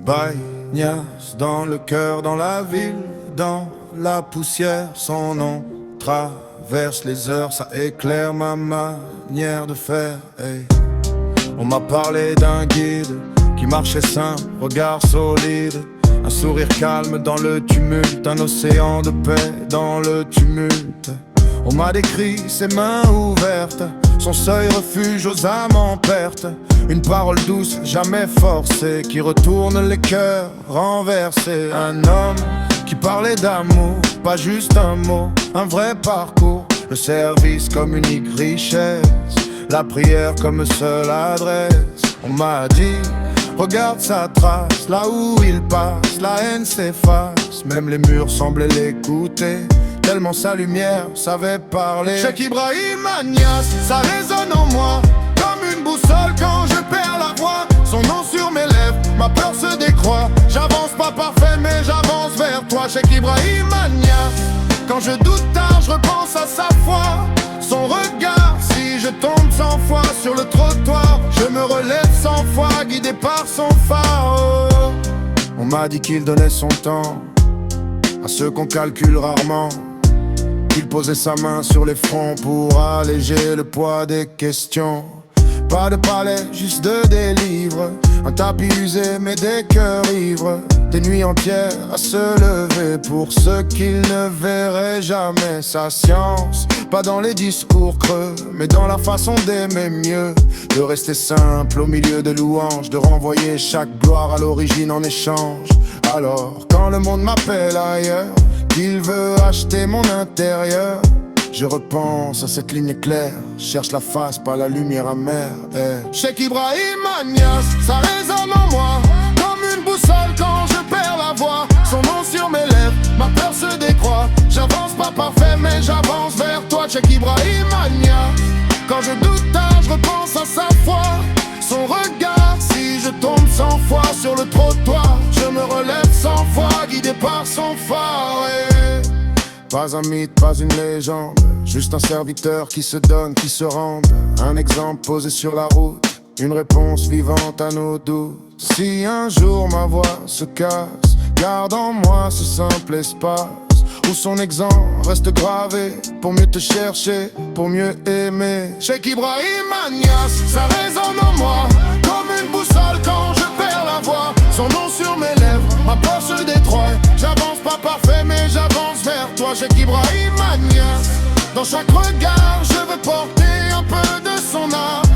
Baignasse dans le cœur, dans la ville, dans la poussière, son nom traverse les heures, ça éclaire ma manière de faire. Hey. On m'a parlé d'un guide qui marchait simple, regard solide, un sourire calme dans le tumulte, un océan de paix dans le tumulte. On m'a décrit ses mains ouvertes, son seuil refuge aux âmes en perte. Une parole douce, jamais forcée, qui retourne les cœurs renversés. Un homme qui parlait d'amour, pas juste un mot, un vrai parcours. Le service comme unique richesse, la prière comme seule adresse. On m'a dit, regarde sa trace, là où il passe, la haine s'efface. Même les murs semblaient l'écouter, tellement sa lumière savait parler. Cheikh Ibrahim Agnas, ça résonne en moi comme une boussole quand je perds la voix. Son nom sur mes lèvres, ma peur se décroît. J'avance pas parfait mais j'avance vers toi. Cheikh Ibrahim Agnas, quand je doute tard, je repense à sa foi. Son regard, si je tombe 100 fois sur le trottoir, je me relève 100 fois, guidé par son phare. Oh. On m'a dit qu'il donnait son temps à ceux qu'on calcule rarement, qu'il posait sa main sur les fronts pour alléger le poids des questions. Pas de palais, juste des livres, un tapis usé mais des cœurs ivres. Des nuits entières à se lever pour ceux qu'il ne verrait jamais. Sa science, pas dans les discours creux, mais dans la façon d'aimer mieux. De rester simple au milieu des louanges, de renvoyer chaque gloire à l'origine en échange. Alors, quand le monde m'appelle ailleurs, qu'il veut acheter mon intérieur, je repense à cette ligne claire, cherche la face, pas la lumière amère. Cheikh Ibrahim Agnas, ça résonne en moi comme une boussole quand je perds la voix. Son nom sur mes lèvres, ma peur se décroît. J'avance pas parfait mais j'avance vers toi. Cheikh Ibrahim Agnas, quand je doute tard, je repense à sa foi. Son regard, si je tombe 100 fois sur le trottoir, je me relève 100 fois, guidé par son phare. Pas un mythe, pas une légende, juste un serviteur qui se donne, qui se rende. Un exemple posé sur la route, une réponse vivante à nos doutes. Si un jour ma voix se casse, garde en moi ce simple espace où son exemple reste gravé, pour mieux te chercher, pour mieux aimer. Cheikh Ibrahim Agnas, ça résonne en moi comme une boussole quand je perds la voix. Son nom sur mes lèvres, ma peur se détruit. J'avance pas parfait mais j'avance vers toi. Cheikh Ibrahim Agnas, dans chaque regard je veux porter un peu de son âme.